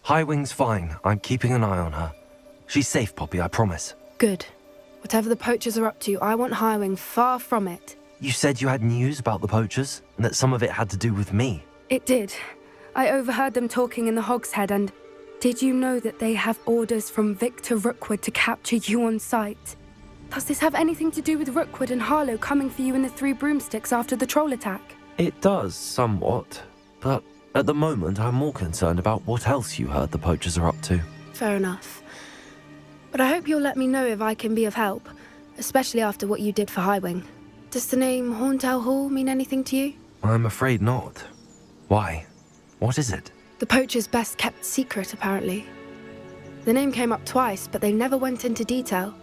Highwing's fine. I'm keeping an eye on her. She's safe, Poppy, I promise. Good. Whatever the Poachers are up to, I want Highwing far from it. You said you had news about the Poachers, and that some of it had to do with me. It did. I overheard them talking in the Hogshead, and did you know that they have orders from Victor Rookwood to capture you on sight? Does this have anything to do with Rookwood and Harlow coming for you in the Three Broomsticks after the troll attack? It does, somewhat. But at the moment, I'm more concerned about what else you heard the Poachers are up to. Fair enough. But I hope you'll let me know if I can be of help, especially after what you did for Highwing. Does the name Horntail Hall mean anything to you? I'm afraid not. Why? What is it? The Poachers' best-kept secret, apparently. The name came up twice, but they never went into detail.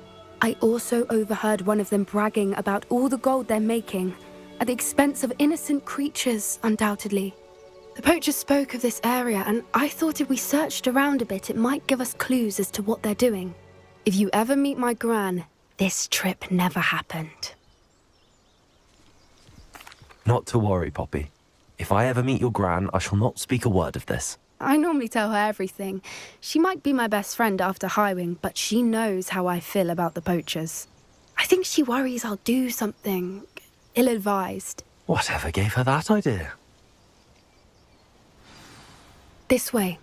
I also overheard one of them bragging about all the gold they're making, at the expense of innocent creatures, undoubtedly. The Poachers spoke of this area, and I thought if we searched around a bit, it might give us clues as to what they're doing. If you ever meet my Gran, this trip never happened. Not to worry, Poppy. If I ever meet your Gran, I shall not speak a word of this. I normally tell her everything. She might be my best friend after Highwing, but she knows how I feel about the Poachers. I think she worries I'll do something ill-advised. Whatever gave her that idea? This way.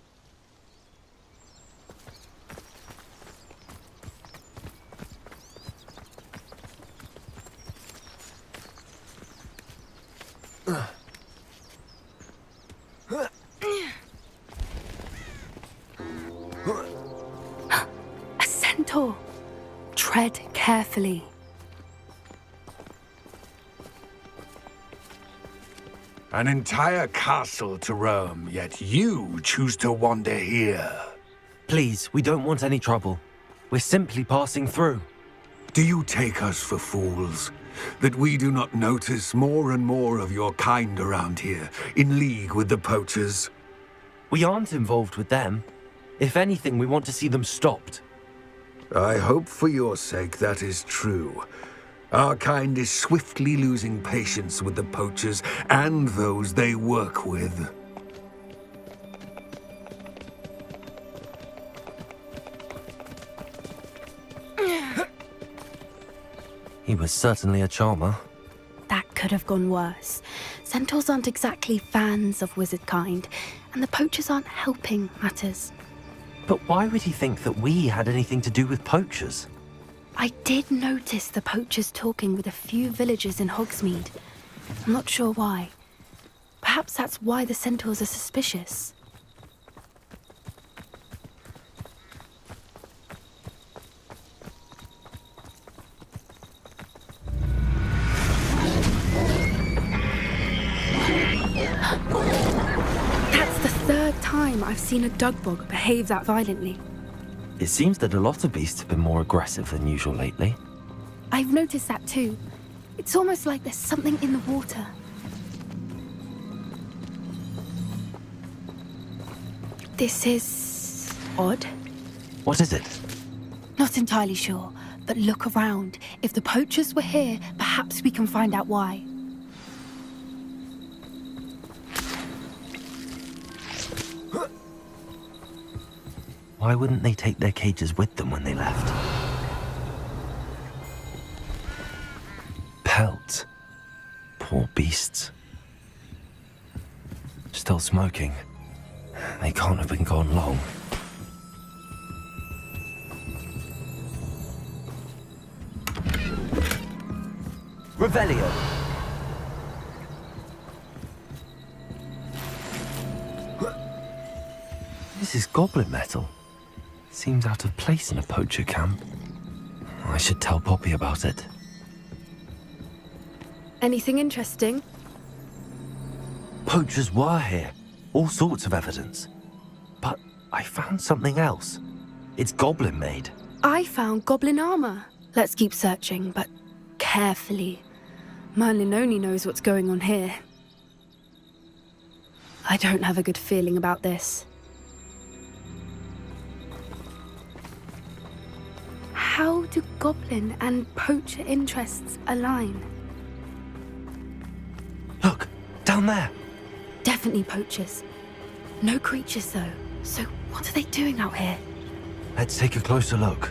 A centaur. Tread carefully. An entire castle to roam, yet you choose to wander here. Please, we don't want any trouble. We're simply passing through. Do you take us for fools? That we do not notice more and more of your kind around here, in league with the Poachers? We aren't involved with them. If anything, we want to see them stopped. I hope for your sake that is true. Our kind is swiftly losing patience with the Poachers and those they work with. He was certainly a charmer. That could have gone worse. Centaurs aren't exactly fans of wizard kind, and the Poachers aren't helping matters. But why would he think that we had anything to do with Poachers? I did notice the Poachers talking with a few villagers in Hogsmeade. I'm not sure why. Perhaps that's why the Centaurs are suspicious. That's the third time I've seen a Dugbog behave that violently. It seems that a lot of beasts have been more aggressive than usual lately. I've noticed that too. It's almost like there's something in the water. This is odd. What is it? Not entirely sure, but look around. If the Poachers were here, perhaps we can find out why. Why wouldn't they take their cages with them when they left? Pelts. Poor beasts. Still smoking. They can't have been gone long. Revelio! This is goblin metal. Seems out of place in a poacher camp. I should tell Poppy about it. Anything interesting? Poachers were here. All sorts of evidence. But I found something else. It's goblin made. I found goblin armor. Let's keep searching, but carefully. Merlin only knows what's going on here. I don't have a good feeling about this. How do goblin and poacher interests align? Look, down there. Definitely poachers. No creatures though, So what are they doing out here? Let's take a closer look.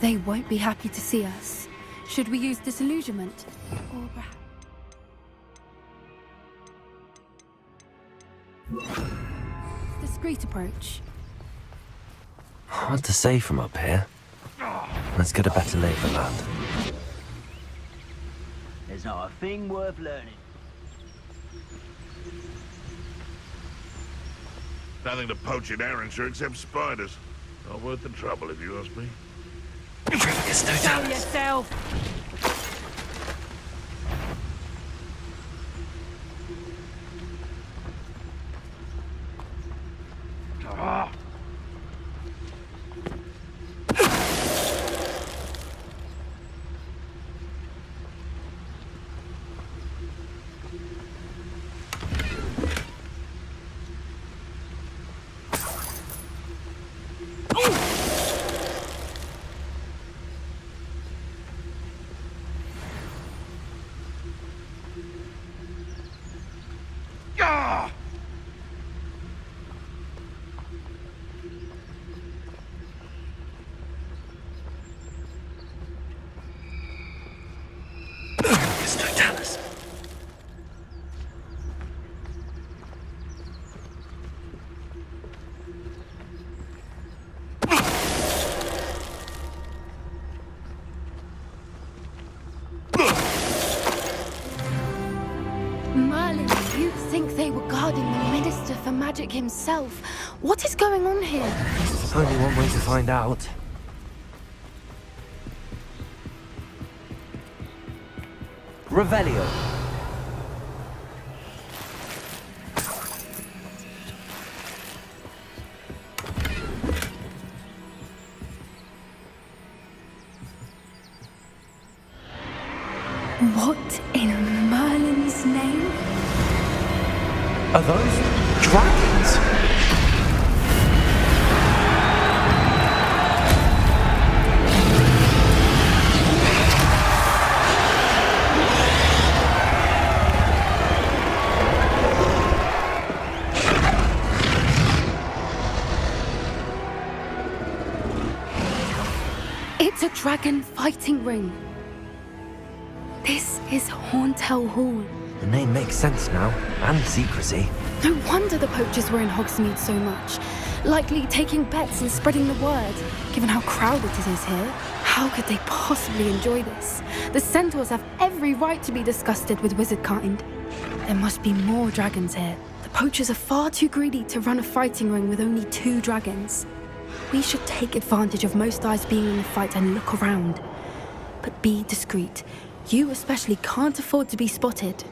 They won't be happy to see us. Should we use disillusionment? Or perhaps... discreet approach. Hard to say from up here. Let's get a better lay of the land. There's not a thing worth learning. Nothing to poach in Arrowshire except spiders. Not worth the trouble, if you ask me. Tell yourself! Merlin, you'd think they were guarding the Minister for Magic himself. What is going on here? There's only one way to find out. Revelio. What in Merlin's name? Are those dragons? It's a dragon fighting ring. This is Hauntel Hall. The name makes sense now, and the secrecy. No wonder the poachers were in Hogsmeade so much. Likely taking bets and spreading the word. Given how crowded it is here, how could they possibly enjoy this? The centaurs have every right to be disgusted with wizard kind. There must be more dragons here. The poachers are far too greedy to run a fighting ring with only 2 dragons. We should take advantage of most eyes being in the fight and look around. But be discreet. You especially can't afford to be spotted.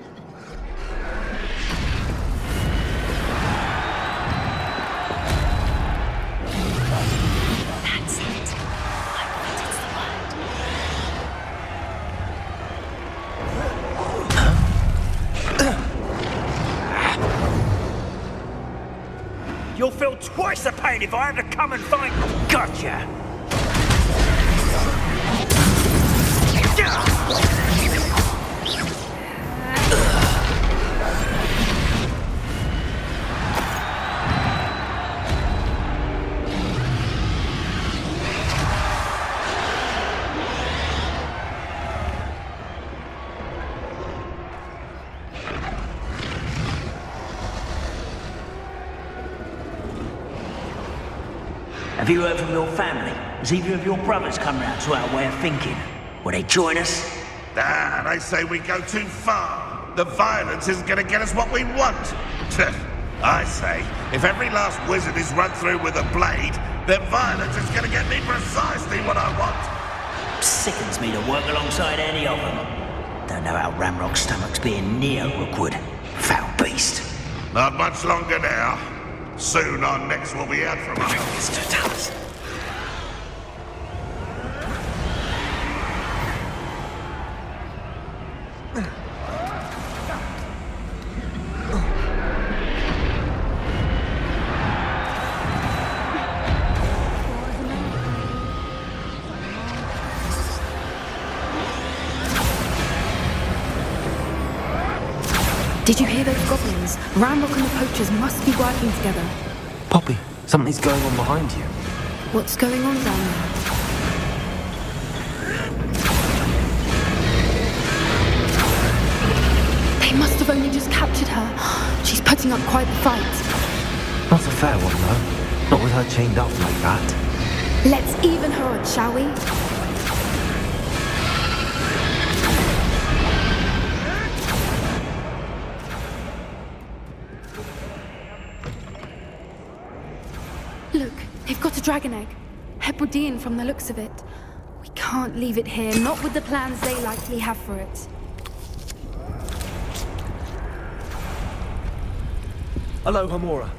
That's it. I bet it's the word. You'll feel twice the pain if I have to come and find... Gotcha! Have you heard from your family? Has either of your brothers come round to our way of thinking? Will they join us? Ah, they say we go too far. The violence isn't going to get us what we want. I say, if every last wizard is run through with a blade, then violence is going to get me precisely what I want. Sickens me to work alongside any of them. Don't know how Ramrock's stomach's being near Rookwood. Foul beast. Not much longer now. Soon our necks will be out from under. Mr. Dallas. Did you hear those goblins? Ramrock and the poachers must be working together. Poppy, Something's going on behind you. What's going on down there? They must have only just captured her. She's putting up quite the fight. Not a fair one, though. Not with her chained up like that. Let's even her odds, shall we? Look, they've got a dragon egg. Hebridean from the looks of it. We can't leave it here, not with the plans they likely have for it. Hello, Hamura.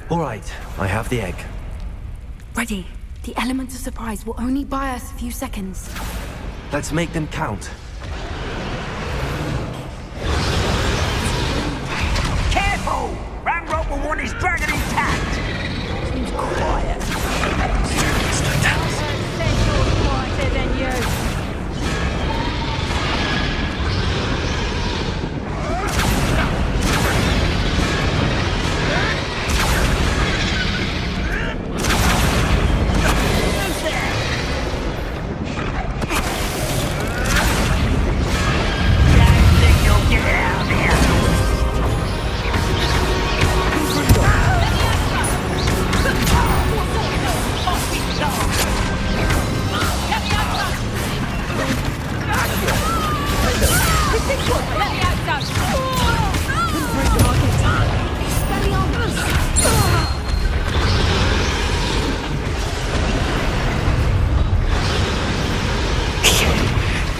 All right, I have the egg. Ready. The element of surprise will only buy us a few seconds. Let's make them count. Careful! Ramrock will want his dragon intact! Seems quiet. Quieter than you.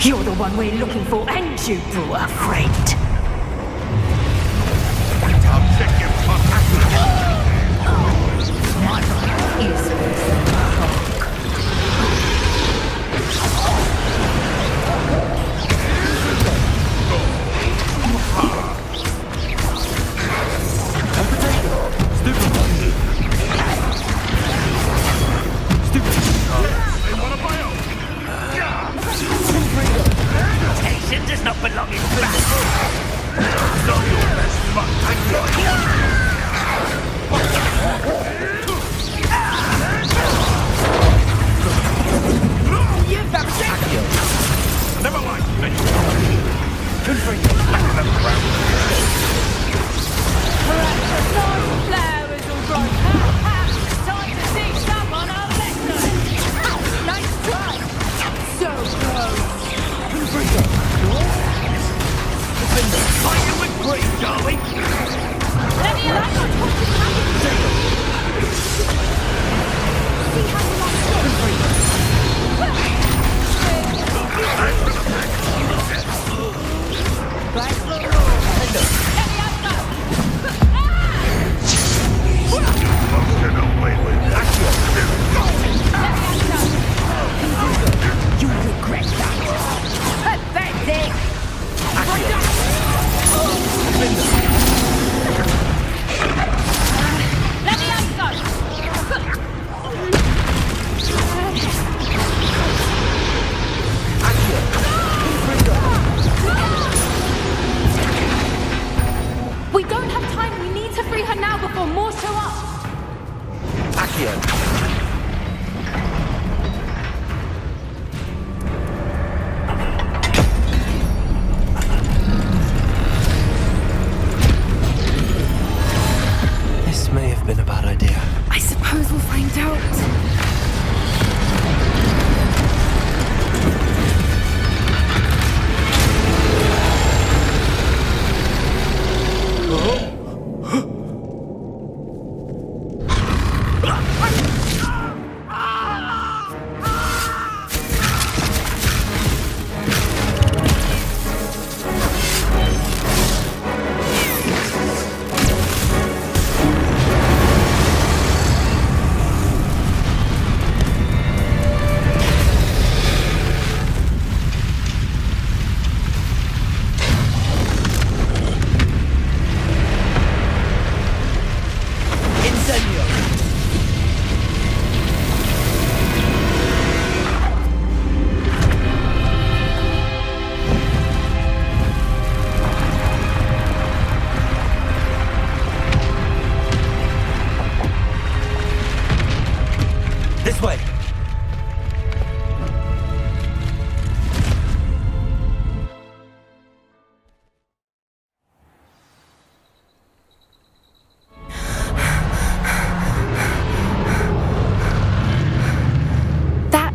You're the one we're looking for, and you brought a friend. I'll check your My brother is Temptation does not belong in battle. not your best luck. I got you. Never mind. Flowers will grow. It's time to teach someone a lesson. Nice try. So close. Are you agree, darling? Let me like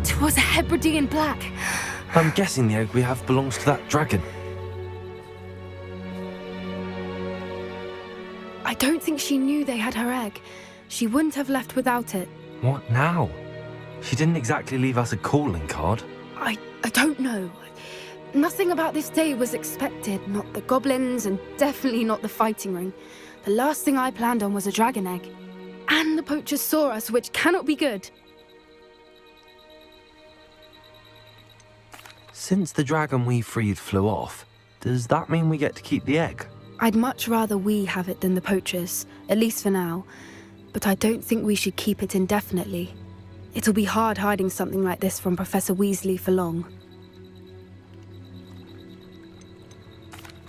It was a Hebridean black. I'm guessing the egg we have belongs to that dragon. I don't think she knew they had her egg. She wouldn't have left without it. What now? She didn't exactly leave us a calling card. I don't know. Nothing about this day was expected. Not the goblins, and definitely not the fighting ring. The last thing I planned on was a dragon egg. And the poachers saw us, which cannot be good. Since the dragon we freed flew off, does that mean we get to keep the egg? I'd much rather we have it than the poachers, at least for now. But I don't think we should keep it indefinitely. It'll be hard hiding something like this from Professor Weasley for long.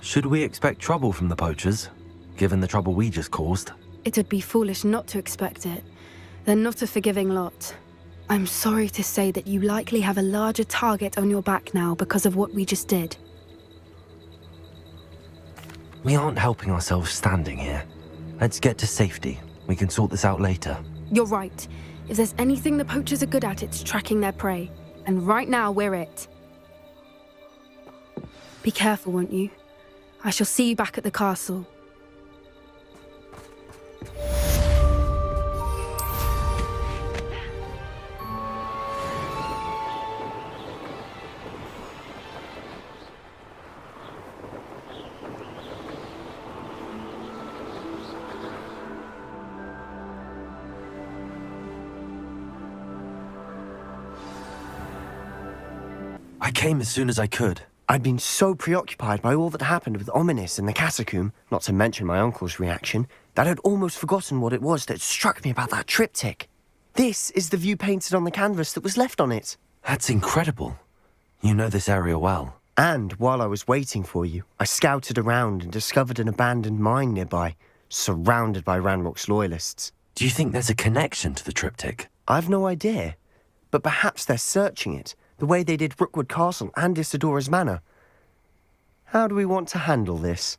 Should we expect trouble from the poachers, given the trouble we just caused? It'd be foolish not to expect it. They're not a forgiving lot. I'm sorry to say that you likely have a larger target on your back now because of what we just did. We aren't helping ourselves standing here. Let's get to safety. We can sort this out later. You're right. If there's anything the poachers are good at, it's tracking their prey. And right now, we're it. Be careful, won't you? I shall see you back at the castle. I came as soon as I could. I'd been so preoccupied by all that happened with Ominis and the catacomb, not to mention my uncle's reaction, that I'd almost forgotten what it was that struck me about that triptych. This is the view painted on the canvas that was left on it. That's incredible. You know this area well. And while I was waiting for you, I scouted around and discovered an abandoned mine nearby, surrounded by Ranrock's loyalists. Do you think there's a connection to the triptych? I've no idea, but perhaps they're searching it, the way they did Rookwood Castle and Isidora's Manor. How do we want to handle this?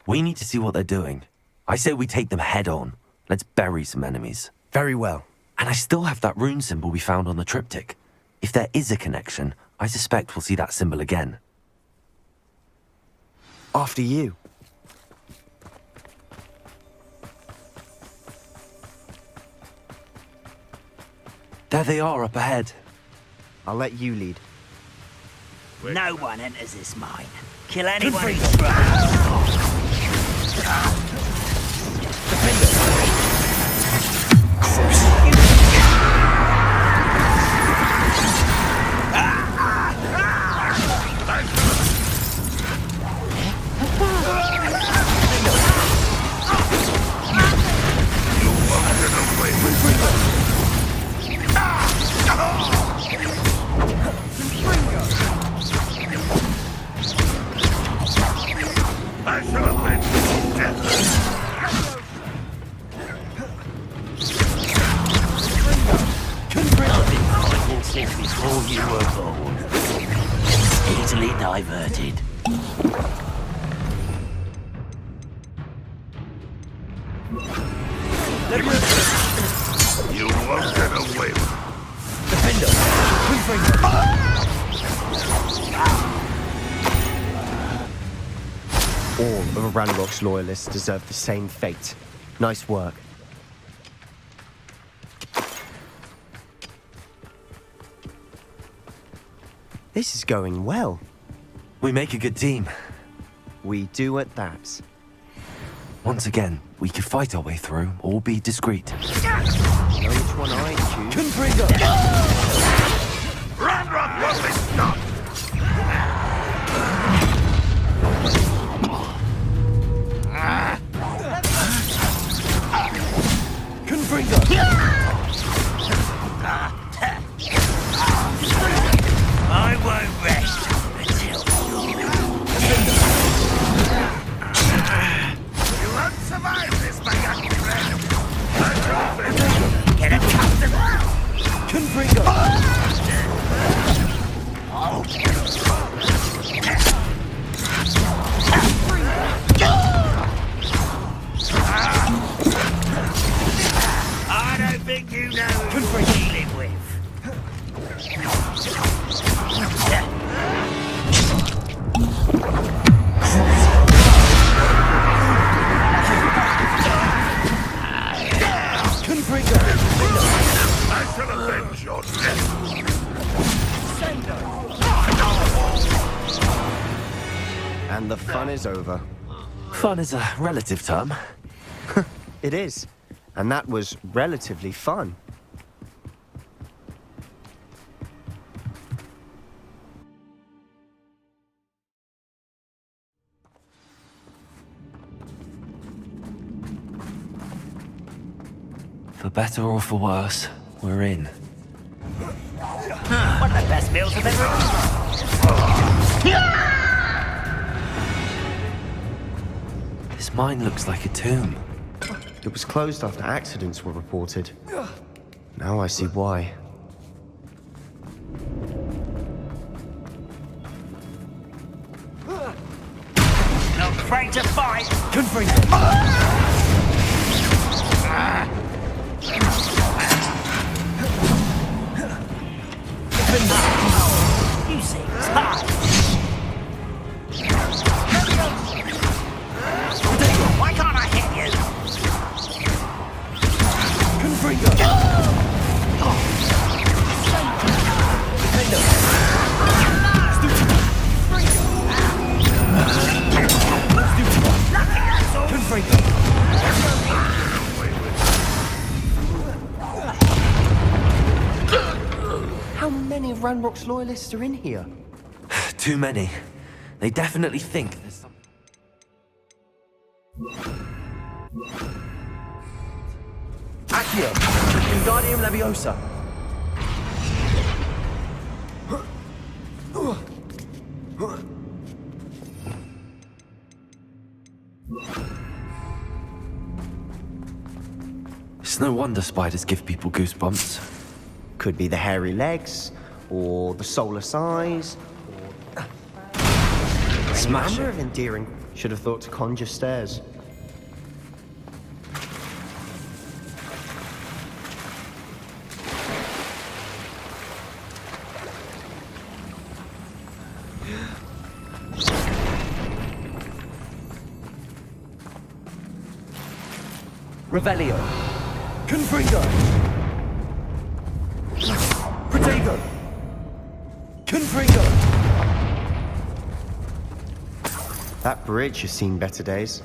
We need to see what they're doing. I say we take them head on. Let's bury some enemies. Very well. And I still have that rune symbol we found on the triptych. If there is a connection, I suspect we'll see that symbol again. After you. There they are up ahead. I'll let you lead. No one enters this mine. Kill anyone who tries. Before you were born. Easily diverted. You won't get away with All of Ranrock's loyalists deserve the same fate. Nice work. This is going well. We make a good team. We do at that. Once again, we could fight our way through or be discreet. Know which one I choose? Confringo! Ranrock won't be stopped! I won't rest until You won't survive this, my young friend! get accustomed. I don't think you know who we're dealing with. I shall avenge your death. And the fun is over. Fun is a relative term. It is. And that was relatively fun. For better or for worse, we're in. One of the best meals I've ever eaten. This mine looks like a tomb. It was closed after accidents were reported. Now I see why. Not afraid to fight. You seem tired. Why can't I hit you? How many of Ranrock's loyalists are in here? Too many. They definitely think there's something. Accio! Wingardium Leviosa! It's no wonder spiders give people goosebumps. Could be the hairy legs, or the solar size, or... Smash Number it. of endearing. Should have thought to conjure stairs. Revelio. Confringo. Protego. Confringo. That bridge has seen better days.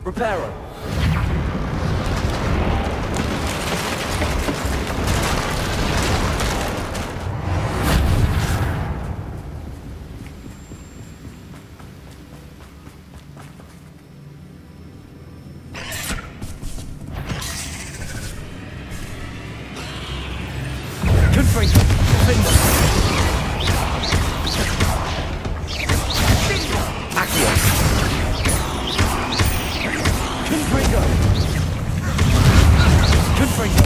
Reparo. Confringo. Defender. Accio. Confringo. Confringo.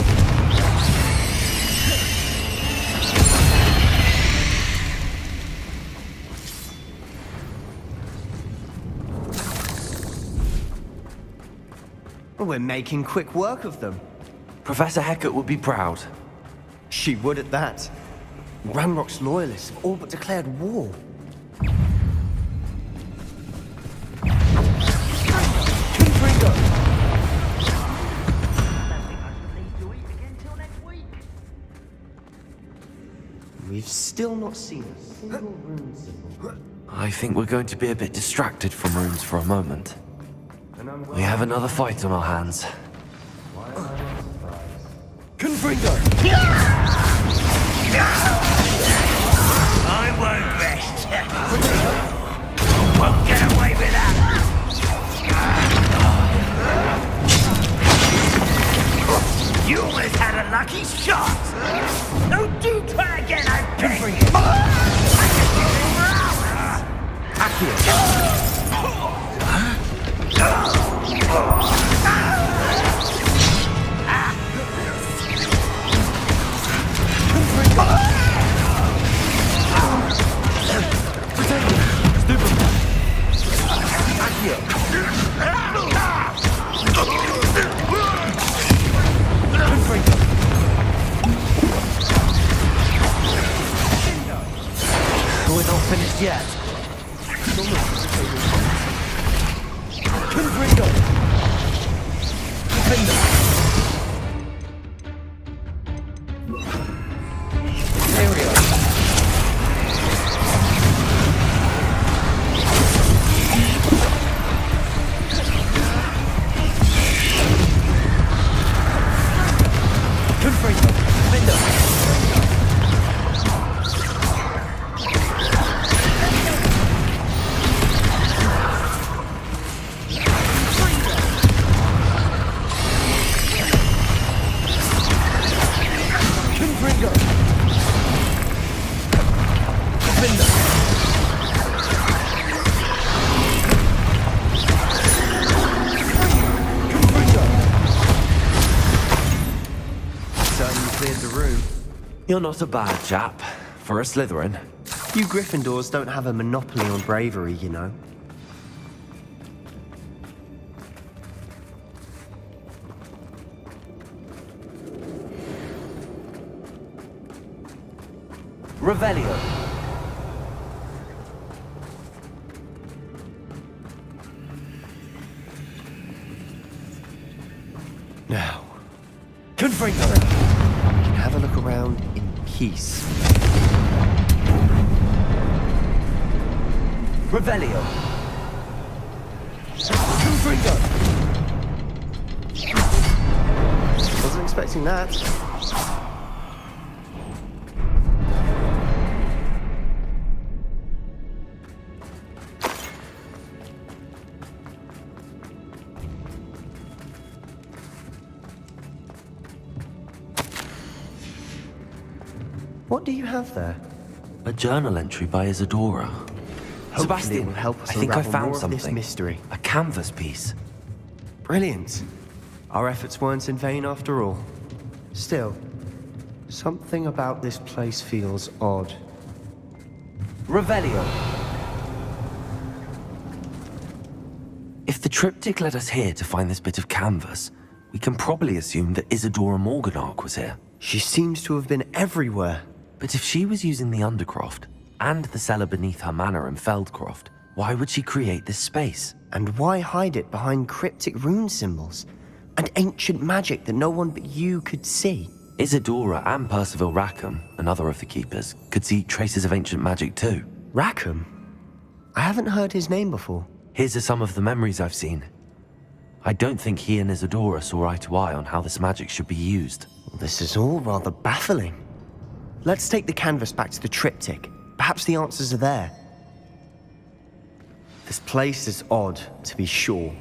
We're making quick work of them. Professor Hecat would be proud. She would at that. Ranrock's loyalists have all but declared war. Confringo. We've still not seen a single rune symbol. I think we're going to be a bit distracted from runes for a moment. We have another fight on our hands. Confringo. I won't rest. Won't get away with that. You almost had a lucky shot. Oh, do try again, I beg you. I could do this for hours. yet. Confringo! Defender! There we go. Confringo! Defender! You're not a bad chap. For a Slytherin. You Gryffindors don't have a monopoly on bravery, you know. Revelio. Now, Confringo! we can have a look around in peace. Revelio. Confringo! Wasn't expecting that. What do you have there? A journal entry by Isadora. Hopefully it Sebastian, will help us I think I unravel found more of this something. mystery. A canvas piece. Brilliant. Our efforts weren't in vain after all. Still, something about this place feels odd. Revelio. If the triptych led us here to find this bit of canvas, we can probably assume that Isadora Morganach was here. She seems to have been everywhere. But if she was using the Undercroft, and the cellar beneath her manor in Feldcroft, why would she create this space? And why hide it behind cryptic rune symbols? And ancient magic that no one but you could see? Isadora and Percival Rackham, another of the Keepers, could see traces of ancient magic too. Rackham? I haven't heard his name before. Here's some of the memories I've seen. I don't think he and Isadora saw eye to eye on how this magic should be used. This is all rather baffling. Let's take the canvas back to the triptych. Perhaps the answers are there. This place is odd, to be sure,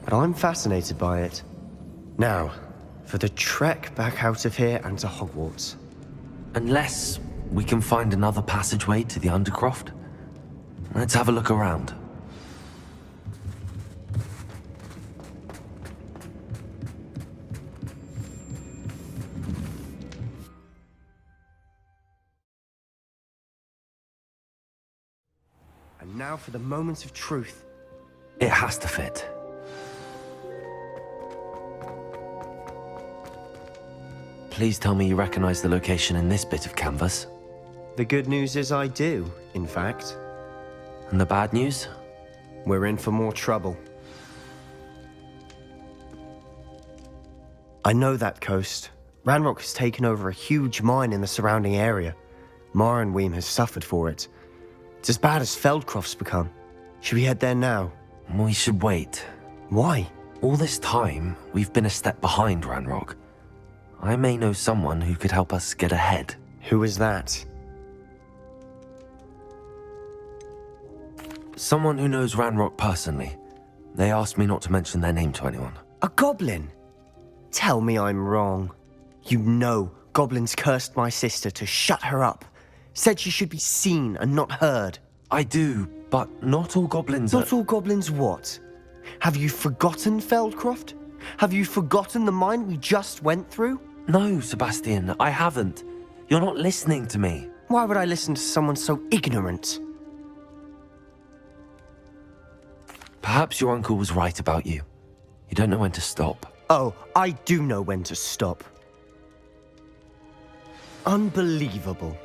but I'm fascinated by it. Now, for the trek back out of here and to Hogwarts. Unless we can find another passageway to the Undercroft. Let's have a look around. And now for the moment of truth. It has to fit. Please tell me you recognize the location in this bit of canvas. The good news is I do, in fact. And the bad news? We're in for more trouble. I know that coast. Ranrock has taken over a huge mine in the surrounding area. Mornweem has suffered for it. It's as bad as Feldcroft's become. Should we head there now? We should wait. Why? All this time, we've been a step behind Ranrock. I may know someone who could help us get ahead. Who is that? Someone who knows Ranrock personally. They asked me not to mention their name to anyone. A goblin? Tell me I'm wrong. You know goblins cursed my sister to shut her up. Said she should be seen and not heard. I do, but not all goblins Not all goblins what? Have you forgotten Feldcroft? Have you forgotten the mine we just went through? No, Sebastian, I haven't. You're not listening to me. Why would I listen to someone so ignorant? Perhaps your uncle was right about you. You don't know when to stop. Oh, I do know when to stop. Unbelievable.